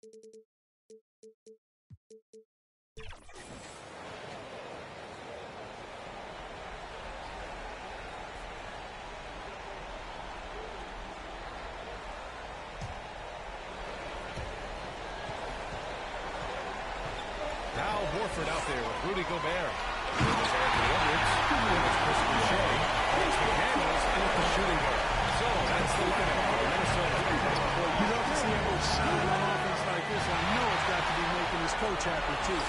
Now Horford out there with Rudy Gobert. There's Anthony Edwards. There's Chris Boucher. There's McDaniels in at the shooting guard. So that's the lineup for Minnesota. Well, you love to see Edwards shine on offense like this. I know it's got to be making his coach happy, too.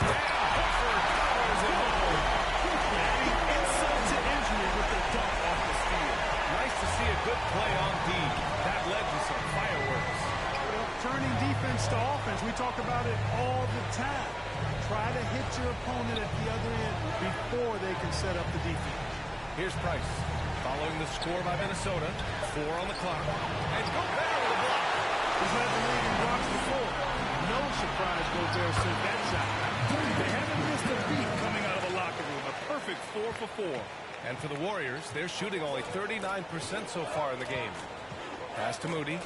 Horford powers it home. Adding insult to injury with the dunk off the steal. Nice to see a good play on D. That led to some fireworks. Turning defense to offense, we talk about it all the time. Try to hit your opponent at the other end before they can set up the defense. Here's Price. Following the score by Minnesota. 4 on the clock. And Gobert with a block. He's led the league in blocks before. No surprise Gobert sent that shot. They haven't missed a beat coming out of a locker room. A perfect 4 for 4. And for the Warriors, they're shooting only 39% so far in the game. Pass to Moody.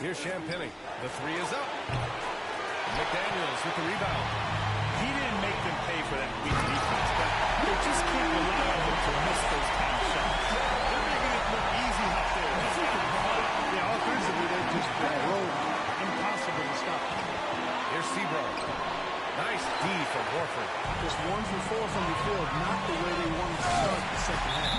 Here's Champagnie. The 3 is up. McDaniels with the rebound. He didn't make them pay for that weak defense, but they just can't rely on him to miss those kind of shots. They're making it look easy out there. Yeah, offensively, they've just been rolling. Impossible to stop. Here's Seabrook. Nice D from Horford. Just 1 for 4 from the field, not the way they wanted to start the second half.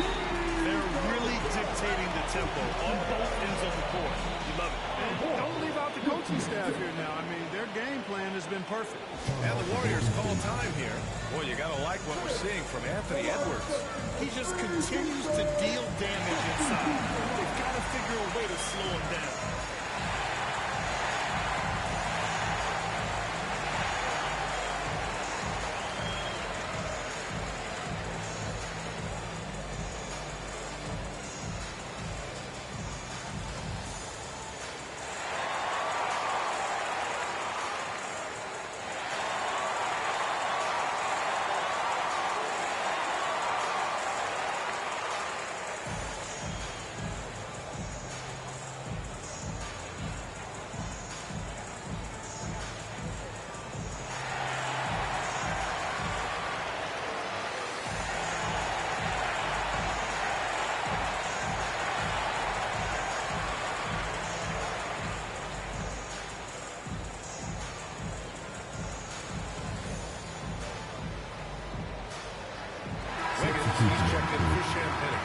They're really dictating the tempo on both ends of the court. You love it. And don't leave out the coaching staff here now. I mean, their game plan has been perfect. And the Warriors call time here. Boy, you got to like what we're seeing from Anthony Edwards. He just continues to deal damage inside. They've got to figure a way to slow him down. He's checked in for Champagnie.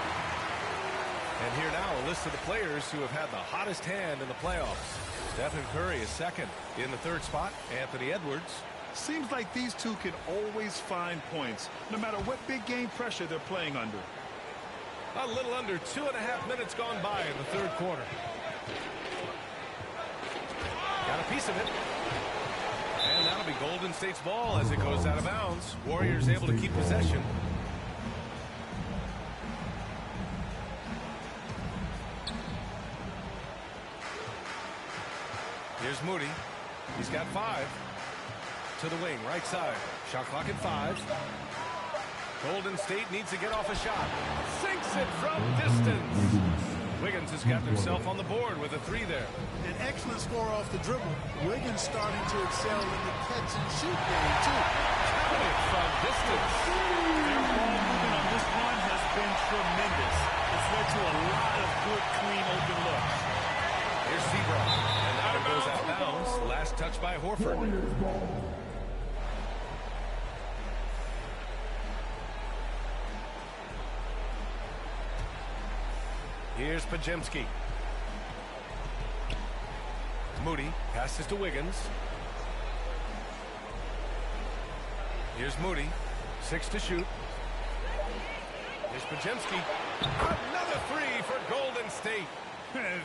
And here now a list of the players who have had the hottest hand in the playoffs. Stephen Curry is second. In the third spot, Anthony Edwards. Seems like these two can always find points, no matter what big game pressure they're playing under. A little under 2.5 minutes gone by in the third quarter. Got a piece of it. And that'll be Golden State's ball as it goes out of bounds. Warriors able to keep possession. Here's Moody. He's got 5. To the wing, right side. Shot clock at 5. Golden State needs to get off a shot. Sinks it from distance. Wiggins has got himself on the board with a 3 there. An excellent score off the dribble. Wiggins starting to excel in the catch and shoot game, too. Count it from distance. Their ball movement on this run has been tremendous. It's led to a lot of good, clean, open looks. Here's Seabrook. And now it goes out of bounds. Last touch by Horford. Here's Pajemski. Moody passes to Wiggins. Here's Moody. 6 to shoot. Here's Pajemski. Another 3 for Golden State.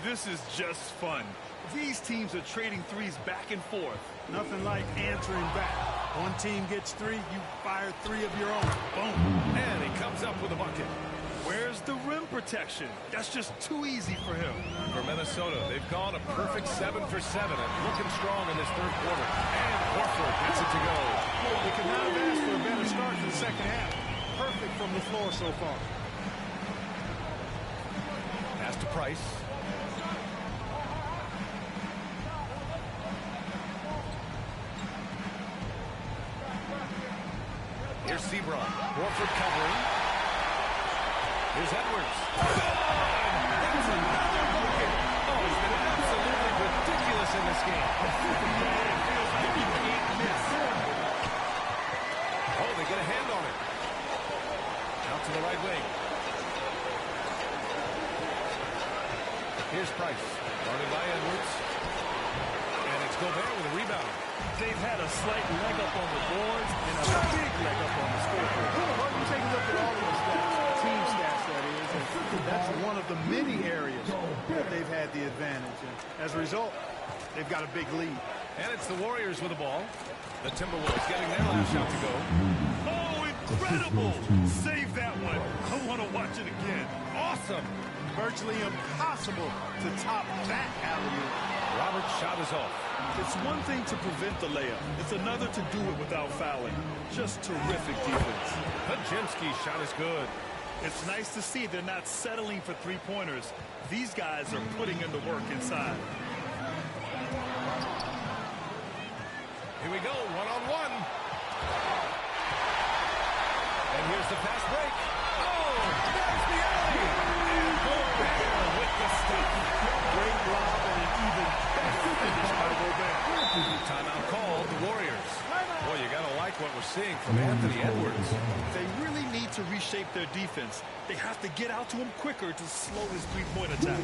This is just fun. These teams are trading threes back and forth. Nothing like answering back. One team gets 3, you fire 3 of your own. Boom. And he comes up with a bucket. Where's the rim protection? That's just too easy for him. For Minnesota, they've gone a perfect 7 for 7 and looking strong in this third quarter. And Horford gets it to go. They could not have asked for a better start in the second half. Perfect from the floor so far. Pass to Price. Here's Sebron. Horford covering. Here's Edwards. That's another bucket. Oh, he's been absolutely ridiculous in this game. It feels like you can't miss. Oh, they get a hand on it. Out to the right wing. Here's Price. Guarded by Edwards. And it's Gobert with a rebound. They've had a slight leg up on the boards and a big leg up on the scoreboard. Well, you take a look at all of the stats, team stats that is, and that's one of the many areas that they've had the advantage. And as a result, they've got a big lead. And it's the Warriors with the ball. The Timberwolves getting their last shot to go. Oh, incredible! Save that one. I want to watch it again. Awesome. Virtually impossible to top that alley-oop. Robert's shot is off. It's one thing to prevent the layup. It's another to do it without fouling. Just terrific defense. Podziemski's shot is good. It's nice to see they're not settling for three-pointers. These guys are putting in the work inside. Here we go, one-on-one. And here's the fast break. Oh, there's the alley. And Gobert with the stop. Great lob and an even better finish by Gobert. Timeout called, the Warriors. Boy, you got to like what we're seeing from Anthony Edwards. They really need to reshape their defense. They have to get out to him quicker to slow his three-point attack.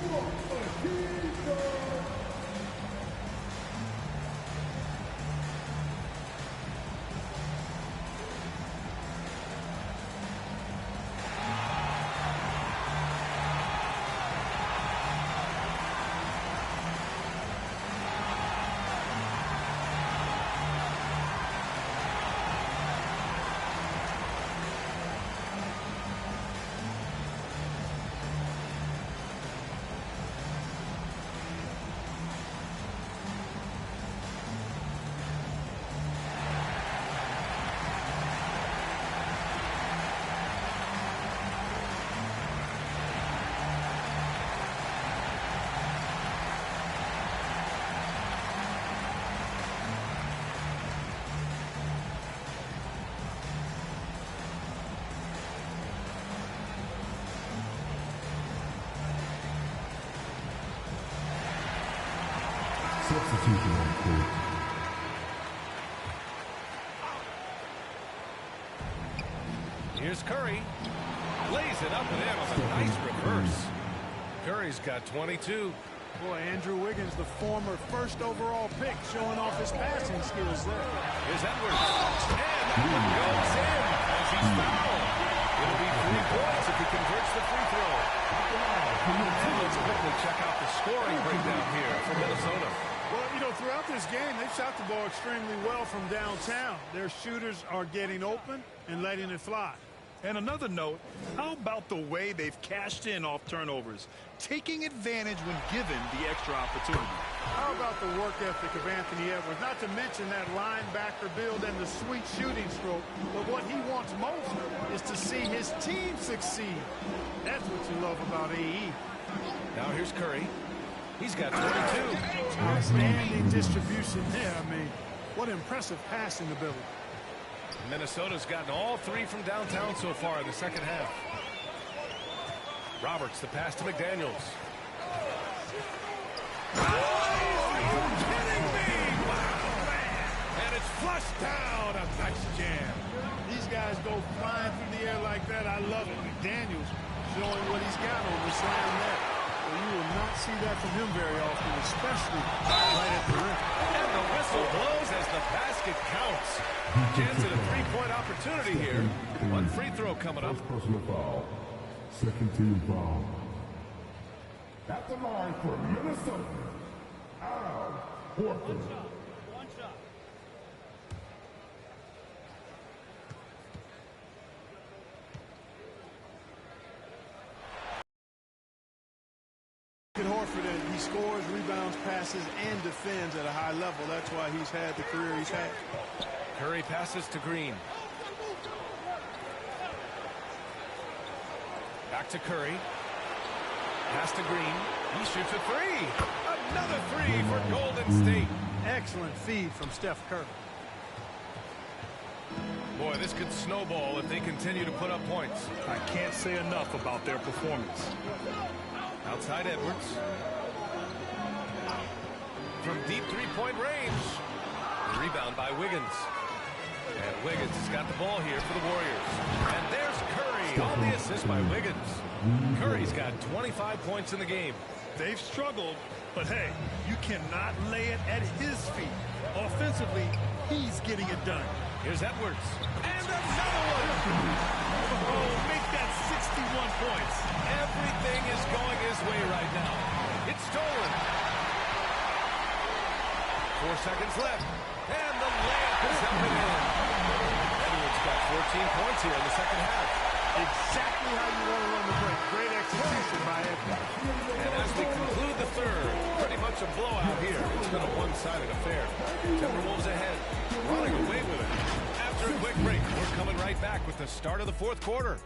Substitution on court. Here's Curry. Lays it up and in on a nice reverse. Curry's got 22. Boy, Andrew Wiggins, the former first overall pick, showing off his passing skills there. Here's Edwards. And that one goes in as he's fouled. It'll be 3 points if he converts the free throw. And let's quickly check out the scoring breakdown here for Minnesota. Well, you know, throughout this game, they've shot the ball extremely well from downtown. Their shooters are getting open and letting it fly. And another note, how about the way they've cashed in off turnovers, taking advantage when given the extra opportunity? How about the work ethic of Anthony Edwards? Not to mention that linebacker build and the sweet shooting stroke. But what he wants most is to see his team succeed. That's what you love about AE. Now here's Curry. He's got 22. Outstanding distribution there. I mean, what impressive passing ability. Minnesota's gotten all 3 from downtown so far in the second half. Roberts, the pass to McDaniels. Oh, are you kidding me? Wow, man. And it's flushed down. A nice jam. These guys go flying through the air like that. I love it. McDaniels showing what he's got on the slam there. Well, you will not see that from him very often, especially right at the rim. And the whistle blows as the basket counts. Chance at a 3-point opportunity here. 1 free throw coming up. First personal foul. Second team foul. At the line for Minnesota, Al Horford. One shot. Look at Horford, and he scores, rebounds, passes, and defends at a high level. That's why he's had the career he's had. Curry passes to Green. Back to Curry. Pass to Green. He shoots a three. Another three for Golden State. Excellent feed from Steph Curry. Boy, this could snowball if they continue to put up points. I can't say enough about their performance. Outside Edwards. From deep three-point range. Rebound by Wiggins. And Wiggins has got the ball here for the Warriors. And there's Curry on the assist by Wiggins. Curry's got 25 points in the game. They've struggled, but hey, you cannot lay it at his feet. Offensively, he's getting it done. Here's Edwards. And another one. Oh, make that 61 points. Everything is going his way right now. It's stolen. 4 seconds left. And the layup is up and in. Edwards got 14 points here in the second half. Exactly how you want to run the break. Great execution by Edwards. And as we conclude the third, pretty much a blowout here. It's been a one-sided affair. Timberwolves ahead, running away with it. After a quick break, we're coming right back with the start of the fourth quarter.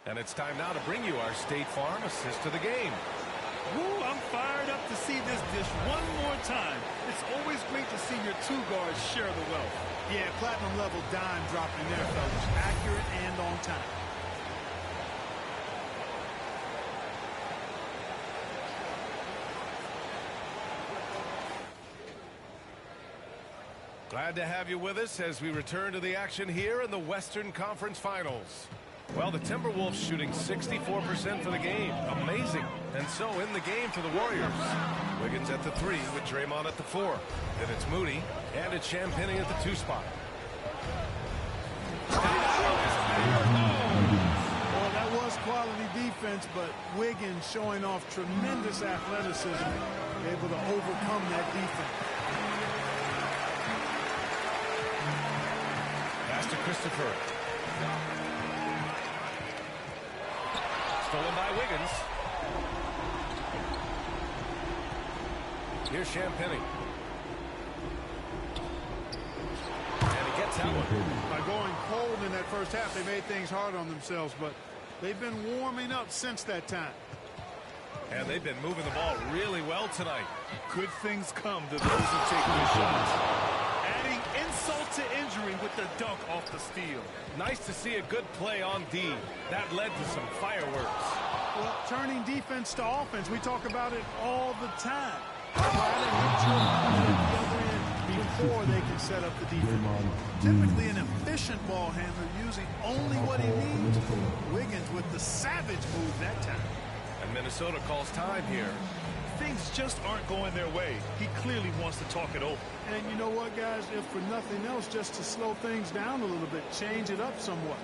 And it's time now to bring you our State Farm assist of the game. Woo, I'm fired up to see this dish one more time. It's always great to see your two guards share the wealth. Yeah, platinum level dime dropping there, fellas. Accurate and on time. Glad to have you with us as we return to the action here in the Western Conference Finals. Well, the Timberwolves shooting 64% for the game. Amazing. And so in the game for the Warriors. Wiggins at the 3 with Draymond at the 4. Then it's Moody and it's Champagnie at the 2 spot. Well, that was quality defense, but Wiggins showing off tremendous athleticism, able to overcome that defense. Pass to Christopher. Stolen by Wiggins. Here's Champagnie. And he gets that one. By going cold in that first half, they made things hard on themselves, but they've been warming up since that time. And they've been moving the ball really well tonight. Good things come to those who take the shots. Adding insult to injury with the dunk off the steal. Nice to see a good play on D. That led to some fireworks. Well, turning defense to offense, we talk about it all the time. Try to hit your opponent at the other end before they can set up the defense. Typically an efficient ball handler using only what he needs. Wiggins with the savage move that time. And Minnesota calls time here. Things just aren't going their way. He clearly wants to talk it over. And you know what, guys? If for nothing else, just to slow things down a little bit, change it up somewhat.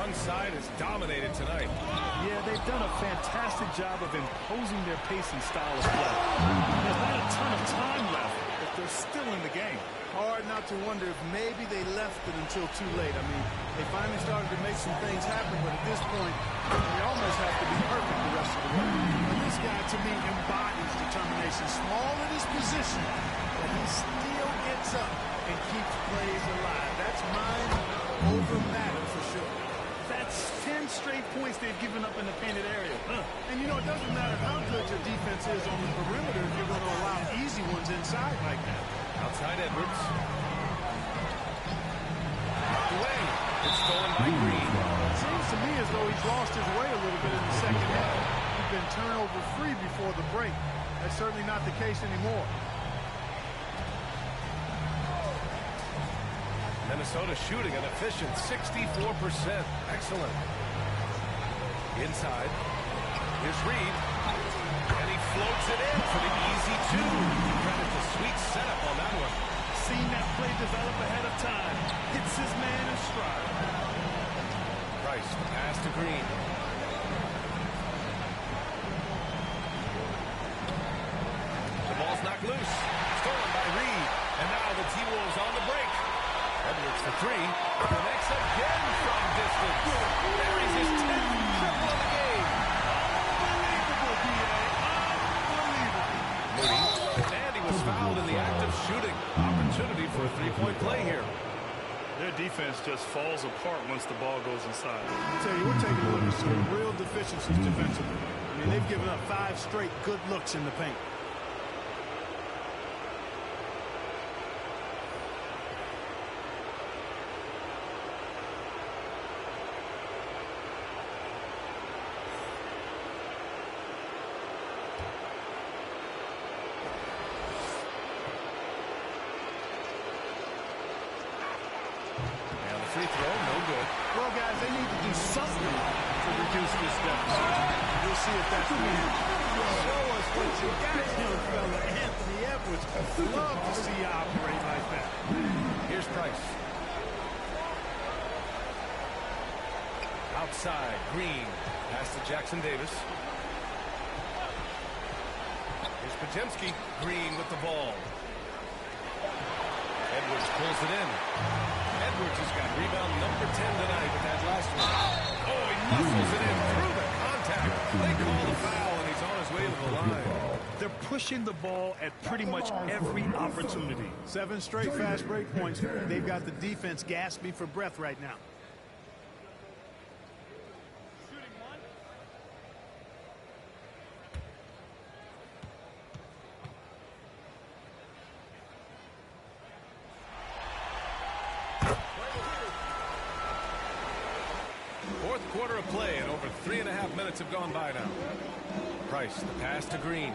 One side is dominated tonight. Yeah, they've done a fantastic job of imposing their pace and style of play. There's not a ton of time left, but they're still in the game. Hard not to wonder if maybe they left it until too late. I mean, they finally started to make some things happen, but at this point, they almost have to be perfect the rest of the way. And this guy, to me, embodies determination. Small in his position, but he still gets up and keeps plays alive. That's mind over matter for sure. should. That's 10 straight points they've given up in the painted area. And, you know, it doesn't matter how good your defense is on the perimeter if you're going to allow easy ones inside like that. Outside Edwards. Knocked away. It's stolen by Green. Seems to me as though he's lost his way a little bit in the second half. He's been turnover free before the break. That's certainly not the case anymore. Minnesota shooting an efficient 64%. Excellent. Inside. Here's Reed. And he floats it in for the easy two. Credit the sweet setup on that one. Seen that play develop ahead of time. Hits his man in stride. Price, the pass to Green. The ball's knocked loose. Stolen by Reed. And now the T-Wolves on the break. Edwards for three. Connects again from distance. Buries his 10th triple of the game. Unbelievable, B.A. Unbelievable. Moody. And he was fouled in the act of shooting. Opportunity for a three-point play here. Their defense just falls apart once the ball goes inside. I tell you, we're taking a look at some real deficiencies defensively. I mean, they've given up 5 straight good looks in the paint. Free throw, no good. Well, guys, they need to do something to reduce this deficit. We'll see if that's the end. Show us what you got, young fella. Anthony Edwards. Love to see you operate like that. Here's Price. Outside, Green. Pass to Jackson Davis. Here's Podziemski. Green with the ball. Edwards pulls it in. Edwards has got rebound number 10 tonight with that last one. Oh, he muscles it in through the contact. They call the foul, and he's on his way to the line. They're pushing the ball at pretty much every opportunity. 7 straight fast break points. They've got the defense gasping for breath right now. Fourth quarter of play, and over 3.5 minutes have gone by now. Price, the pass to Green. Ooh,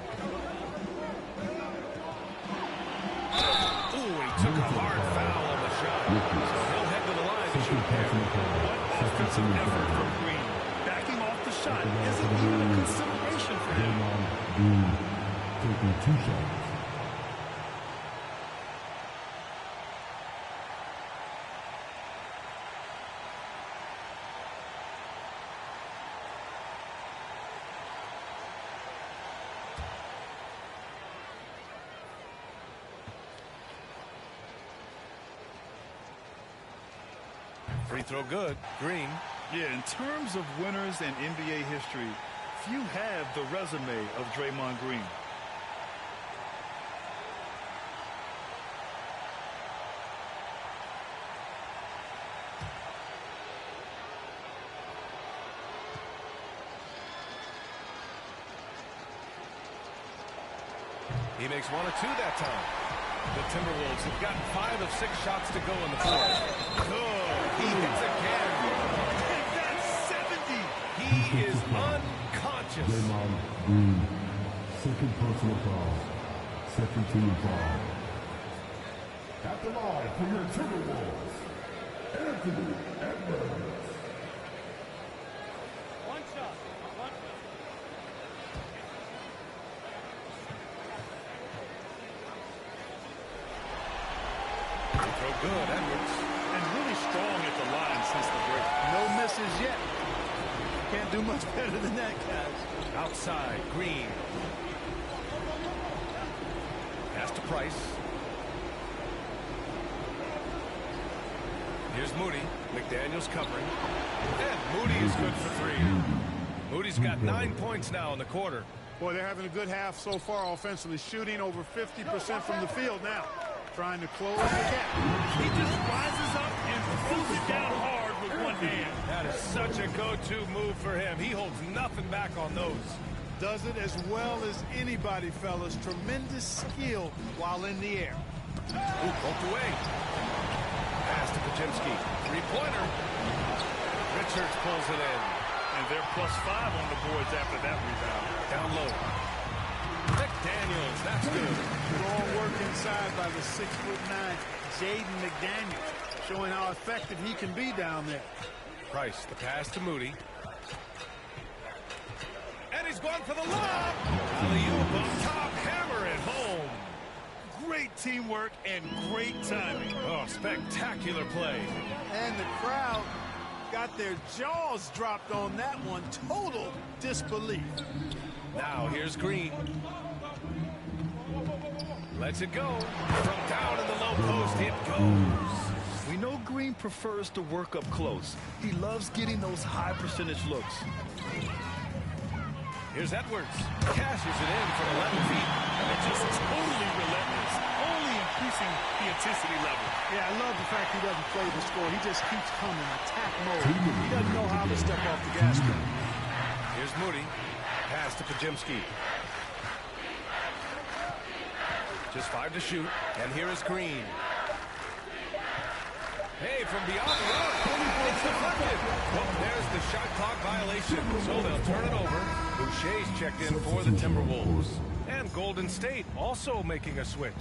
he took a hard foul on the shot. So he'll head to the line to shoot there. What offensive effort from Green. Backing off the shot isn't even a consideration for him. Taking 2 shots. Free throw good. Green. Yeah, in terms of winners in NBA history, few have the resume of Draymond Green. He makes 1 of 2 that time. The Timberwolves have gotten 5 of 6 shots to go in the fourth. Good. He hits again. And that's 70. He is unconscious. Draymond Green, second personal foul. Second team foul. At the line for your Timberwolves, Anthony Edwards. One shot. Throw good, Edwards. And really strong at the line since the break. No misses yet. Can't do much better than that, guys. Outside, Green. Pass to Price. Here's Moody. McDaniels covering. And Moody is good for 3. Moody's got 9 points now in the quarter. Boy, they're having a good half so far offensively, shooting over 50% from the field now. Trying to close the gap. He just rises up and throws it down hard with one hand. That is such a go-to move for him. He holds nothing back on those. Does it as well as anybody, fellas. Tremendous skill while in the air. Ooh, poked away. Pass to Pajemski. Three-pointer. Richards pulls it in. And they're +5 on the boards after that rebound. Down low. McDaniels, that's good. Strong work inside by the 6'9" Jaden McDaniels, showing how effective he can be down there. Price, the pass to Moody. And he's going for the lob. Alley-oop up top, hammer it home. Great teamwork and great timing. Oh, spectacular play. And the crowd got their jaws dropped on that one. Total disbelief. Now here's Green. Lets it go. From down in the low post, it goes. We know Green prefers to work up close. He loves getting those high percentage looks. Here's Edwards. Cashes it in from 11 feet. And they're just totally relentless, only increasing the intensity level. Yeah, I love the fact he doesn't play the score. He just keeps coming, attack mode. He doesn't know how to step off the gas pedal. Here's Moody. Pass to Pajemski. Just 5 to shoot. And here is Green. Hey, from beyond the arc. It's deflected. Well, there's the shot clock violation. So they'll turn it over. Boucher's checked in for the Timberwolves. And Golden State also making a switch.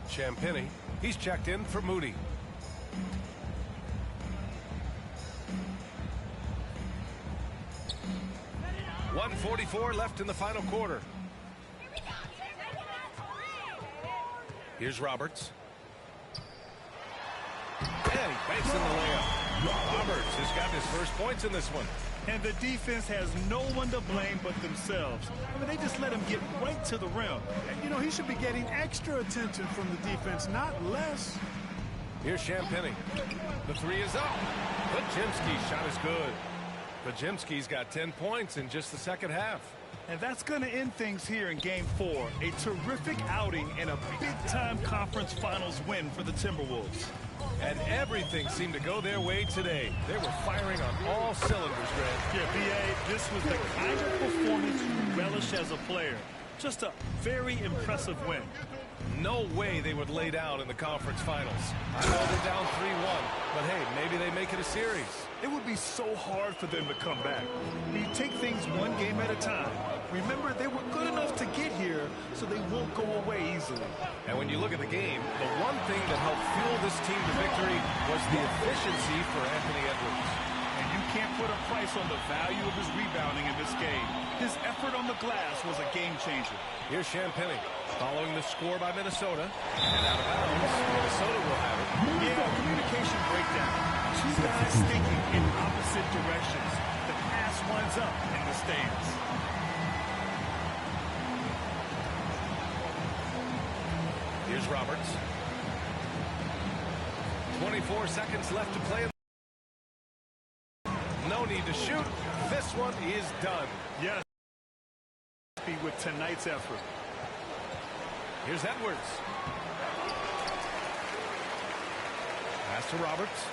Champagny, he's checked in for Moody. .144 left in the final quarter. Here's Roberts. And he banks in the layup. Roberts has got his first points in this one. And the defense has no one to blame but themselves. I mean, they just let him get right to the rim. And, you know, he should be getting extra attention from the defense, not less. Here's Champagny. The three is up. Pajemski's shot is good. Pajemski's got 10 points in just the second half. And that's going to end things here in Game 4. A terrific outing and a big-time conference finals win for the Timberwolves. And everything seemed to go their way today. They were firing on all cylinders, Greg. Yeah, B.A., this was the kind of performance you relish as a player. Just a very impressive win. No way they would lay down in the conference finals. I know they're down 3-1, but hey, maybe they make it a series. It would be so hard for them to come back. You take things one game at a time. Remember, they were good enough to get here, so they won't go away easily. And when you look at the game, the one thing that helped fuel this team to victory was the efficiency for Anthony Edwards. And you can't put a price on the value of his rebounding in this game. His effort on the glass was a game changer. Here's Champagny following the score by Minnesota. And out of bounds, Minnesota will have it. Yeah, communication breakdown. Two guys thinking in opposite directions. The pass winds up in the stands. Here's Roberts. 24 seconds left to play. No need to shoot. This one is done. Yes. With tonight's effort. Here's Edwards. Pass to Roberts.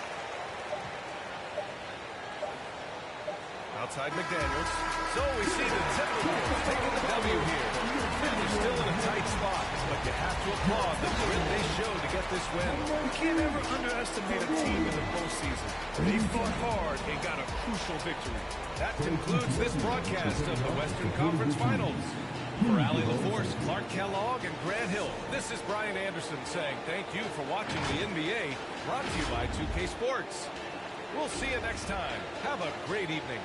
Outside McDaniels. So we see the Timberwolves taking the W here. They're still in a tight spot, but you have to applaud the grit they showed to get this win. You can't ever underestimate a team in the postseason. They fought hard and got a crucial victory. That concludes this broadcast of the Western Conference Finals. For Allie LaForce, Clark Kellogg, and Grant Hill, this is Brian Anderson saying thank you for watching the NBA, brought to you by 2K Sports. We'll see you next time. Have a great evening.